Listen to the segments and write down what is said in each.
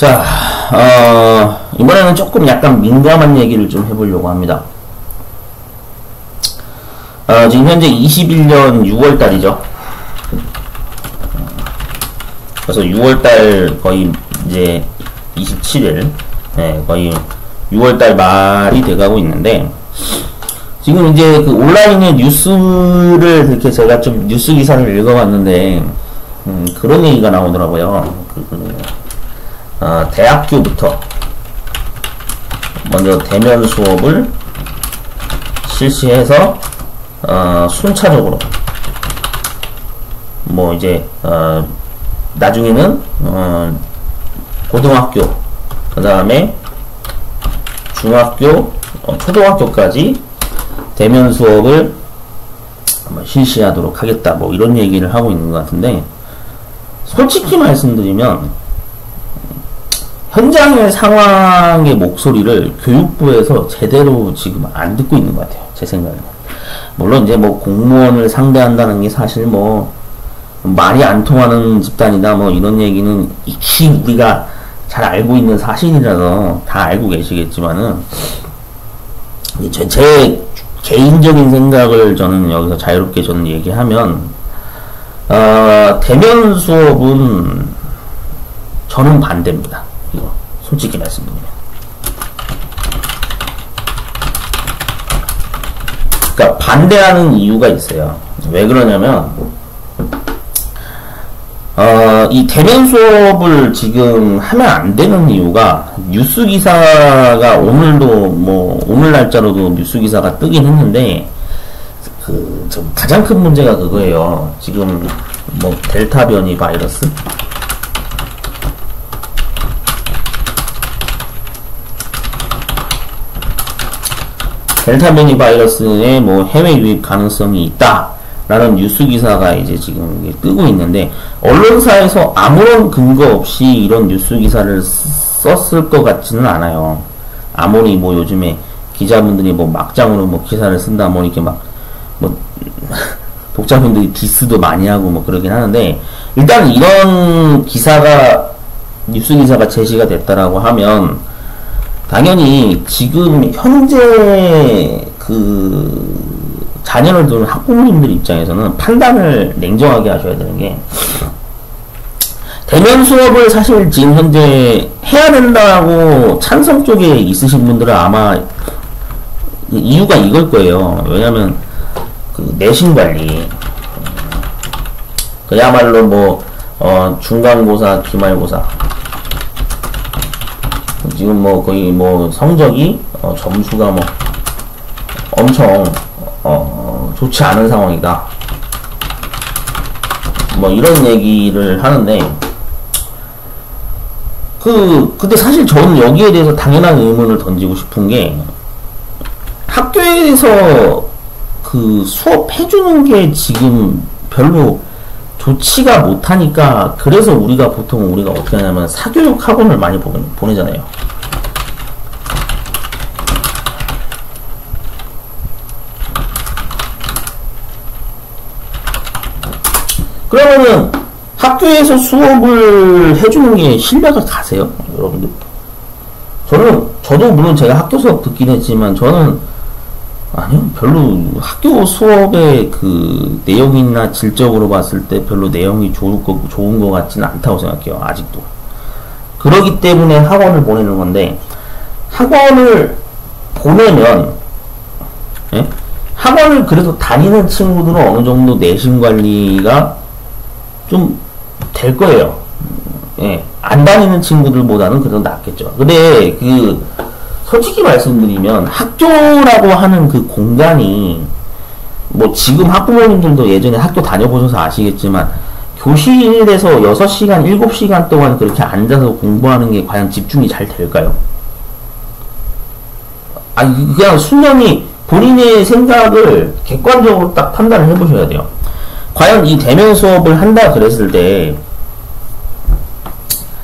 자, 이번에는 조금 약간 민감한 얘기를 좀 해보려고 합니다. 지금 현재 21년 6월달이죠. 그래서 6월달 거의 이제 27일, 네, 거의 6월달 말이 돼가고 있는데, 지금 이제 그 온라인의 뉴스를 이렇게 제가 좀 뉴스 기사를 읽어봤는데, 그런 얘기가 나오더라고요. 대학교부터 먼저 대면 수업을 실시해서 순차적으로 뭐 이제 나중에는 고등학교, 그 다음에 중학교, 초등학교까지 대면 수업을 실시하도록 하겠다, 뭐 이런 얘기를 하고 있는 것 같은데, 솔직히 말씀드리면 현장의 상황의 목소리를 교육부에서 제대로 지금 안 듣고 있는 것 같아요, 제 생각에는. 물론 이제 뭐 공무원을 상대한다는 게 사실 뭐 말이 안 통하는 집단이다, 뭐 이런 얘기는 익히 우리가 잘 알고 있는 사실이라서 다 알고 계시겠지만은, 제 개인적인 생각을 저는 여기서 자유롭게 저는 얘기하면, 대면 수업은 저는 반대입니다. 이거 솔직히 말씀드리면. 그러니까 반대하는 이유가 있어요. 왜 그러냐면, 이 대면 수업을 지금 하면 안 되는 이유가, 뉴스 기사가 오늘도 뭐 오늘 날짜로도 뉴스 기사가 뜨긴 했는데, 좀 가장 큰 문제가 그거예요. 지금 뭐 델타 변이 바이러스, 델타 변이 바이러스의 뭐 해외 유입 가능성이 있다라는 뉴스 기사가 이제 지금 뜨고 있는데, 언론사에서 아무런 근거 없이 이런 뉴스 기사를 썼을 것 같지는 않아요. 아무리 뭐 요즘에 기자분들이 뭐 막장으로 뭐 기사를 쓴다, 뭐 이렇게 막 뭐 독자분들이 디스도 많이 하고 뭐 그러긴 하는데, 일단 이런 기사가, 뉴스 기사가 제시가 됐다라고 하면 당연히 지금 현재 그 자녀를 두는 학부모님들 입장에서는 판단을 냉정하게 하셔야 되는 게, 대면 수업을 사실 지금 현재 해야 된다고 찬성 쪽에 있으신 분들은 아마 이유가 이걸 거예요. 왜냐면 그 내신 관리, 그야말로 뭐 중간고사, 기말고사, 지금 뭐 거의 뭐 성적이 점수가 뭐 엄청 좋지 않은 상황이다, 뭐 이런 얘기를 하는데, 근데 사실 저는 여기에 대해서 당연한 의문을 던지고 싶은 게, 학교에서 그 수업 해주는 게 지금 별로 좋지가 못하니까, 그래서 보통 우리가 어떻게 하냐면 사교육 학원을 많이 보내잖아요. 그러면은 학교에서 수업을 해주는 게 신뢰가 가세요, 여러분들? 저도 물론 제가 학교 수업 듣긴 했지만, 저는 아니요, 별로 학교 수업의 그 내용이나 질적으로 봤을 때 별로 내용이 좋은 것 같지는 않다고 생각해요, 아직도. 그러기 때문에 학원을 보내는 건데, 학원을 보내면, 예? 학원을 그래도 다니는 친구들은 어느 정도 내신 관리가 좀 될 거예요. 예. 안 다니는 친구들보다는 그래도 낫겠죠. 근데 솔직히 말씀드리면 학교라고 하는 그 공간이, 뭐 지금 학부모님들도 예전에 학교 다녀보셔서 아시겠지만, 교실에서 6시간, 7시간 동안 그렇게 앉아서 공부하는 게 과연 집중이 잘 될까요? 아니, 그냥 순전히 본인의 생각을 객관적으로 딱 판단을 해보셔야 돼요. 과연 이 대면 수업을 한다 그랬을 때,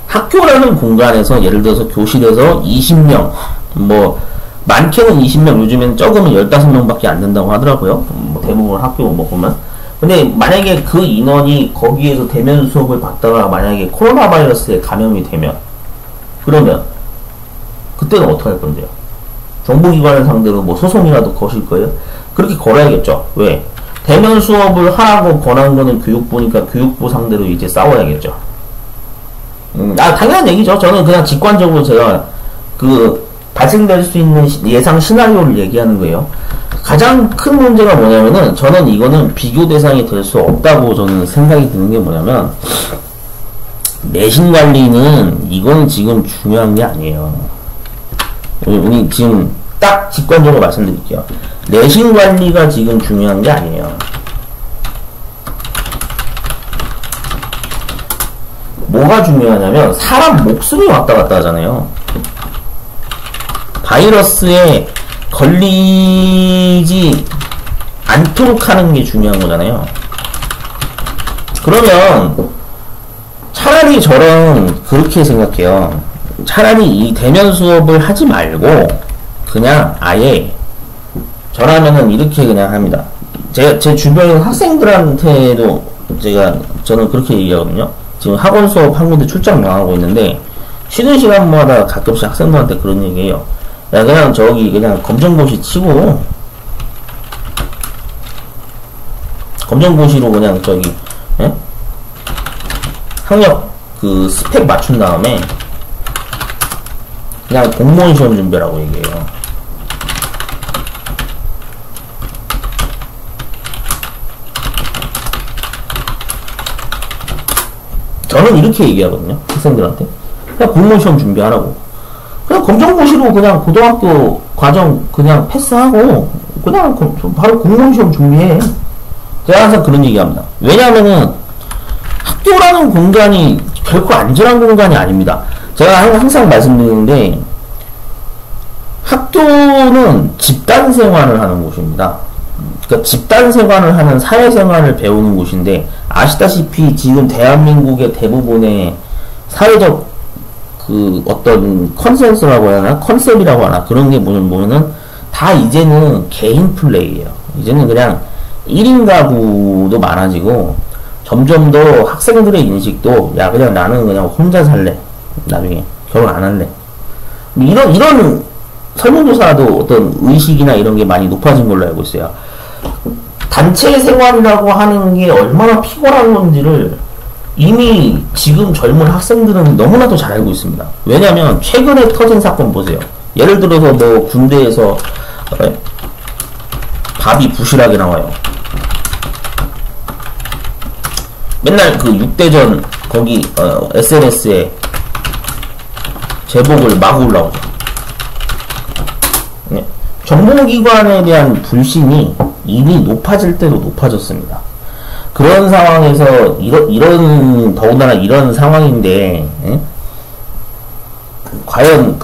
학교라는 공간에서 예를 들어서 교실에서 20명, 뭐 많게는 20명, 요즘엔 적으면 15명밖에 안 된다고 하더라고요. 뭐 대부분 학교 뭐 보면. 근데 만약에 그 인원이 거기에서 대면 수업을 받다가 만약에 코로나 바이러스에 감염이 되면, 그러면 그때는 어떻게 할 건데요? 정보기관을 상대로 뭐 소송이라도 거실 거예요? 그렇게 걸어야겠죠. 왜? 대면 수업을 하라고 권한 거는 교육부니까 교육부 상대로 이제 싸워야겠죠. 당연한 얘기죠. 저는 그냥 직관적으로 제가 발생될 수 있는 예상 시나리오를 얘기하는 거예요. 가장 큰 문제가 뭐냐면은, 저는 이거는 비교 대상이 될 수 없다고 저는 생각이 드는 게 뭐냐면, 내신 관리는 이건 지금 중요한 게 아니에요. 우리 지금 딱 직관적으로 말씀드릴게요. 내신 관리가 지금 중요한 게 아니에요. 뭐가 중요하냐면 사람 목숨이 왔다 갔다 하잖아요. 바이러스에 걸리지 않도록 하는 게 중요한 거잖아요. 그러면 차라리 저는 그렇게 생각해요. 차라리 이 대면 수업을 하지 말고 그냥 아예 저라면은 이렇게 그냥 합니다. 제 주변 학생들한테도 저는 그렇게 얘기하거든요. 지금 학원 수업 한 군데 출장 나가고 있는데 쉬는 시간마다 가끔씩 학생들한테 그런 얘기해요. 야, 그냥 그냥 검정고시 치고 검정고시로 그냥 예? 학력 스펙 맞춘 다음에 그냥 공무원 시험 준비라고 얘기해요. 저는 이렇게 얘기하거든요. 학생들한테. 그냥 공무원 시험 준비하라고. 그냥 검정고시로 그냥 고등학교 과정 그냥 패스하고 그냥 바로 공무원 시험 준비해. 제가 항상 그런 얘기합니다. 왜냐하면은 학교라는 공간이 결코 안전한 공간이 아닙니다. 제가 항상 말씀드리는데 학교는 집단 생활을 하는 곳입니다. 그러니까 집단 생활을 하는 사회생활을 배우는 곳인데 아시다시피 지금 대한민국의 대부분의 사회적 어떤 컨센서라고 하나 컨셉이라고 하나 그런 게 뭐냐면은 다 이제는 개인 플레이예요. 이제는 그냥 1인 가구도 많아지고 점점 더 학생들의 인식도 야 그냥 나는 그냥 혼자 살래. 나중에 결혼 안 할래. 이런 설문조사도 어떤 의식이나 이런 게 많이 높아진 걸로 알고 있어요. 단체 생활이라고 하는 게 얼마나 피곤한 건지를 이미 지금 젊은 학생들은 너무나도 잘 알고 있습니다. 왜냐면 최근에 터진 사건 보세요. 예를 들어서 뭐 군대에서 밥이 부실하게 나와요. 맨날 6대전 거기 SNS에 제복을 마구 올라오죠. 네. 정보기관에 대한 불신이 이미 높아질 대로 높아졌습니다. 그런 상황에서 더군다나 이런 상황인데 과연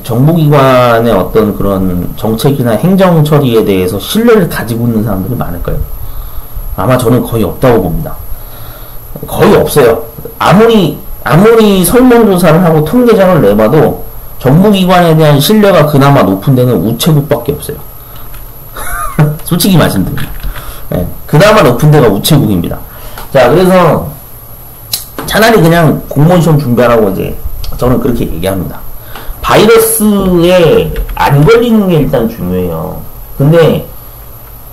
정보기관의 어떤 그런 정책이나 행정 처리에 대해서 신뢰를 가지고 있는 사람들이 많을까요? 아마 저는 거의 없다고 봅니다. 거의 없어요. 아무리 설문조사를 하고 통계장을 내봐도 정보기관에 대한 신뢰가 그나마 높은 데는 우체국밖에 없어요. 솔직히 말씀드립니다. 네, 그나마 높은 데가 우체국입니다. 자, 그래서 차라리 그냥 공무원 시험 준비하라고 저는 그렇게 얘기합니다. 바이러스에 안 걸리는 게 일단 중요해요. 근데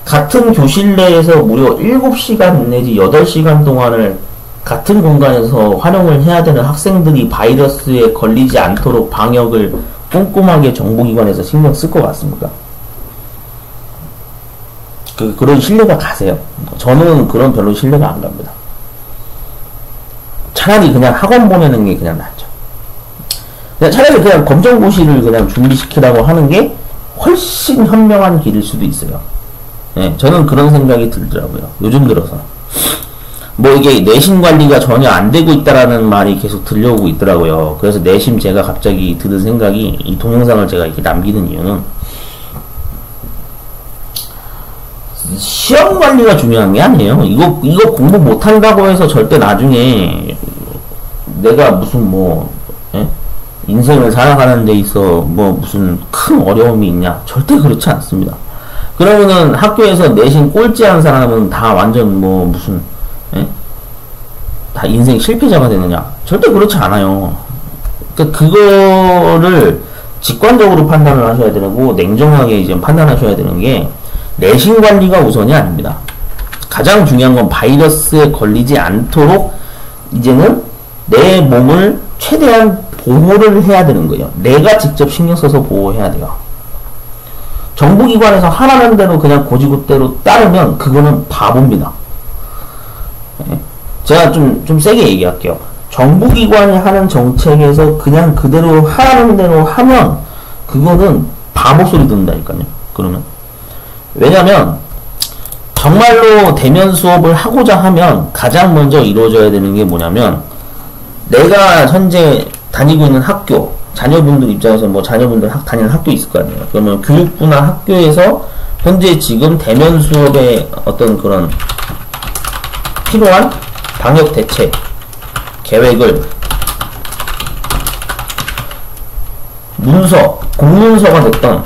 같은 교실 내에서 무려 7시간 내지 8시간 동안을 같은 공간에서 활용을 해야 되는 학생들이 바이러스에 걸리지 않도록 방역을 꼼꼼하게 정보기관에서 신경 쓸 것 같습니까? 그런 신뢰가 가세요? 저는 그런 별로 신뢰가 안 갑니다. 차라리 그냥 학원 보내는 게 그냥 낫죠. 차라리 그냥 검정고시를 그냥 준비시키라고 하는 게 훨씬 현명한 길일 수도 있어요. 네, 저는 그런 생각이 들더라고요. 요즘 들어서. 뭐 이게 내신 관리가 전혀 안 되고 있다라는 말이 계속 들려오고 있더라고요. 그래서 내심 제가 갑자기 드는 생각이 이 동영상을 제가 이렇게 남기는 이유는 시험 관리가 중요한 게 아니에요. 이거 공부 못한다고 해서 절대 나중에 내가 무슨 인생을 살아가는 데 있어 무슨 큰 어려움이 있냐? 절대 그렇지 않습니다. 그러면은 학교에서 내신 꼴찌한 사람은 다 완전 무슨 다 인생 실패자가 되느냐? 절대 그렇지 않아요. 그러니까 그거를 직관적으로 판단을 하셔야 되고 냉정하게 이제 판단하셔야 되는 게 내신 관리가 우선이 아닙니다. 가장 중요한 건 바이러스에 걸리지 않도록 이제는 내 몸을 최대한 보호를 해야 되는 거예요. 내가 직접 신경 써서 보호해야 돼요. 정부기관에서 하라는 대로 그냥 고지고대로 따르면 그거는 바보입니다. 제가 좀 세게 얘기할게요. 정부기관이 하는 정책에서 그냥 그대로 하라는 대로 하면 그거는 바보 소리 듣는다니까요. 그러면 왜냐면 정말로 대면 수업을 하고자 하면 가장 먼저 이루어져야 되는 게 뭐냐면 내가 현재 다니고 있는 학교, 자녀분들 입장에서 뭐 자녀분들 다니는 학교 있을 거 아니에요. 그러면 교육부나 학교에서 현재 지금 대면 수업의 어떤 그런 필요한 방역 대책 계획을 문서, 공문서가 됐던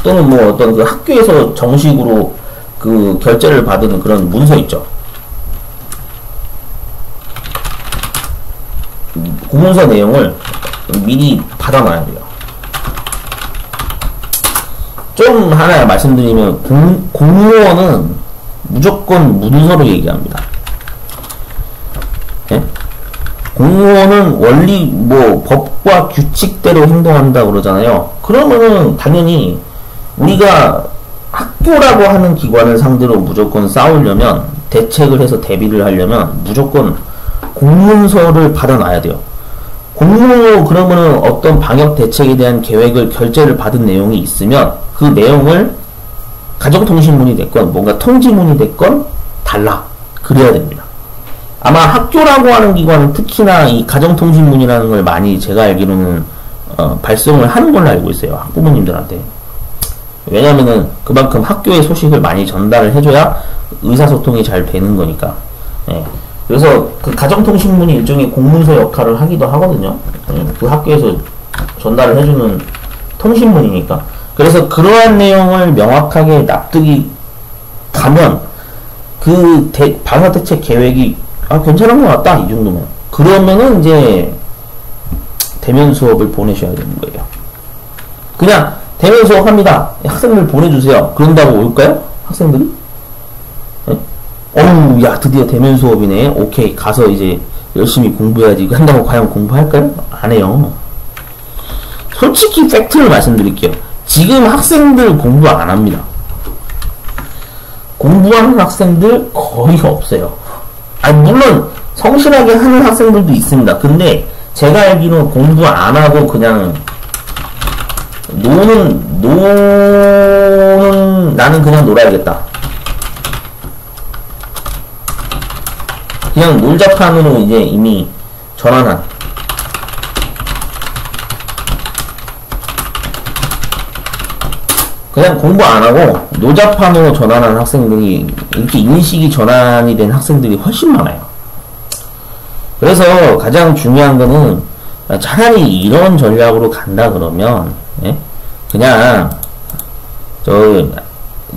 또는 뭐 어떤 그 학교에서 정식으로 그 결제를 받은 그런 문서 있죠. 공문서 내용을 미리 받아놔야 돼요. 좀 하나 말씀드리면 공무원은 무조건 문서로 얘기합니다. 예? 공무원은 원리 뭐 법과 규칙대로 행동한다 그러잖아요. 그러면은 당연히 우리가 학교라고 하는 기관을 상대로 무조건 싸우려면 대책을 해서 대비를 하려면 무조건 공문서를 받아놔야 돼요. 공문으로 그러면은 어떤 방역 대책에 대한 계획을 결제를 받은 내용이 있으면 그 내용을 가정통신문이 됐건 뭔가 통지문이 됐건 달라 그래야 됩니다. 아마 학교라고 하는 기관은 특히나 이 가정통신문이라는 걸 많이 제가 알기로는 발송을 하는 걸로 알고 있어요. 학부모님들한테. 왜냐면은 그만큼 학교의 소식을 많이 전달을 해줘야 의사소통이 잘 되는 거니까. 예. 그래서 그 가정통신문이 일종의 공문서 역할을 하기도 하거든요. 예. 그 학교에서 전달을 해주는 통신문이니까. 그래서 그러한 내용을 명확하게 납득이 가면 그 방역대책 계획이 괜찮은 것 같다 이 정도면 그러면은 이제 대면 수업을 보내셔야 되는 거예요. 그냥 대면 수업 합니다. 학생들 보내주세요. 그런다고 올까요? 학생들이? 네? 어우 야 드디어 대면 수업이네. 오케이 가서 이제 열심히 공부해야지. 한다고 과연 공부할까요? 안 해요. 솔직히 팩트를 말씀드릴게요. 지금 학생들 공부 안 합니다. 공부하는 학생들 거의 없어요. 아니 물론 성실하게 하는 학생들도 있습니다. 근데 제가 알기로는 공부 안 하고 그냥 노는 나는 그냥 놀아야겠다. 그냥 놀자판으로 이제 이미 전환한 그냥 공부 안 하고 노자판으로 전환한 학생들이 이렇게 인식이 전환이 된 학생들이 훨씬 많아요. 그래서 가장 중요한 거는 차라리 이런 전략으로 간다 그러면 예? 그냥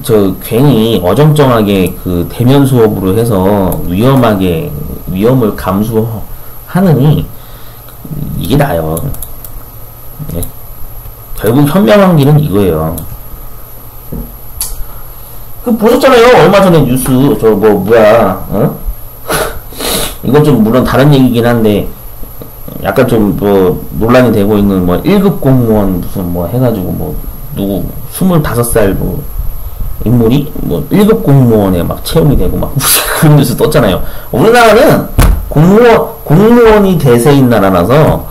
저 괜히 어정쩡하게 그 대면 수업으로 해서 위험을 감수하느니 이게 나아요. 예? 결국 현명한 길은 이거예요. 보셨잖아요. 얼마 전에 뉴스 이건 좀 물론 다른 얘기긴 한데 약간 좀 뭐 논란이 되고 있는 뭐 1급 공무원 무슨 뭐 해가지고 뭐 누구 25살 뭐 인물이 뭐 1급 공무원에 막 채용이 되고 막 그런 뉴스 떴잖아요. 우리나라는 공무원이 대세인 나라라서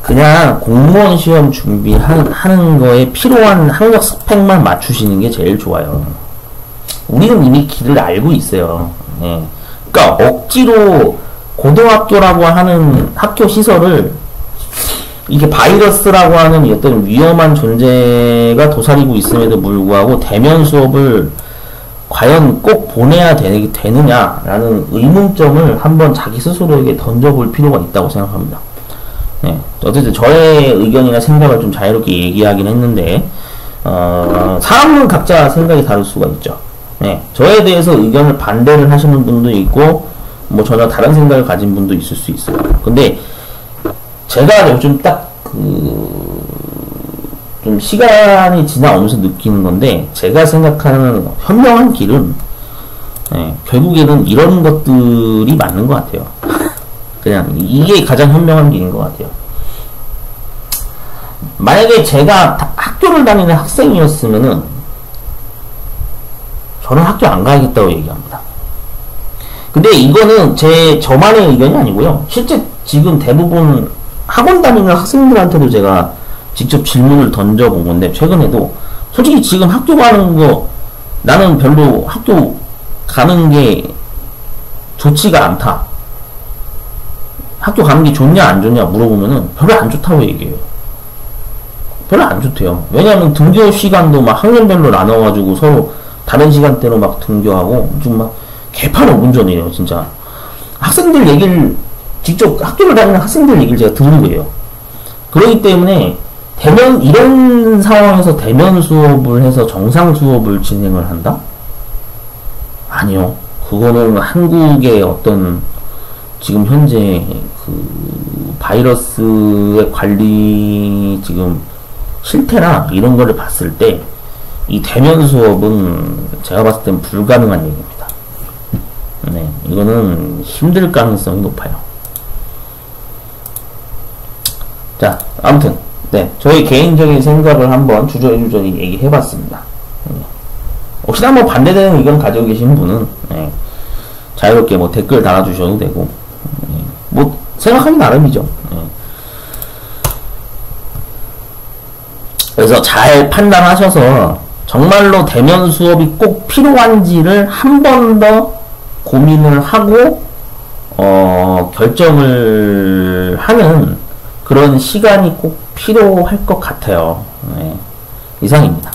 그냥 공무원 시험 준비하는 거에 필요한 학력 스펙만 맞추시는 게 제일 좋아요. 우리는 이미 길을 알고 있어요. 예. 그러니까 억지로 고등학교라고 하는 학교 시설을 이게 바이러스라고 하는 어떤 위험한 존재가 도사리고 있음에도 불구하고 대면 수업을 과연 꼭 보내야 되느냐라는 의문점을 한번 자기 스스로에게 던져볼 필요가 있다고 생각합니다. 예. 어쨌든 저의 의견이나 생각을 좀 자유롭게 얘기하긴 했는데 사람은 각자 생각이 다를 수가 있죠. 네, 저에 대해서 의견을 반대를 하시는 분도 있고 뭐 전혀 다른 생각을 가진 분도 있을 수 있어요. 근데 제가 요즘 딱 좀 시간이 지나오면서 느끼는 건데, 제가 생각하는 현명한 길은, 결국에는 이런 것들이 맞는 것 같아요. 그냥 이게 가장 현명한 길인 것 같아요. 만약에 제가 학교를 다니는 학생이었으면은 저는 학교 안 가야겠다고 얘기합니다. 근데 이거는 저만의 의견이 아니고요. 실제 지금 대부분 학원 다니는 학생들한테도 제가 직접 질문을 던져본 건데, 최근에도 솔직히 지금 학교 가는 거 나는 별로 학교 가는 게 좋지가 않다. 학교 가는 게 좋냐 안 좋냐 물어보면은 별로 안 좋다고 얘기해요. 별로 안 좋대요. 왜냐하면 등교 시간도 막 학년별로 나눠가지고 서로 다른 시간대로 막 등교하고 좀 막 개판 5분 전이에요, 진짜. 학생들 얘기를 직접 학교를 다니는 학생들 얘기를 제가 들은 거예요. 그렇기 때문에 이런 상황에서 대면 수업을 해서 정상 수업을 진행을 한다? 아니요. 그거는 한국의 어떤 지금 현재 그 바이러스의 관리 지금 실태나 이런 거를 봤을 때 이 대면 수업은 제가 봤을 땐 불가능한 얘기입니다. 네, 이거는 힘들 가능성이 높아요. 자, 아무튼 네, 저희 개인적인 생각을 한번 주저리 얘기해봤습니다. 혹시나 뭐 반대되는 의견 가지고 계신 분은 자유롭게 뭐 댓글 달아주셔도 되고, 뭐 생각하기 나름이죠. 그래서 잘 판단하셔서 정말로 대면 수업이 꼭 필요한지를 한 번 더 고민을 하고 결정을 하는 그런 시간이 꼭 필요할 것 같아요. 이상입니다.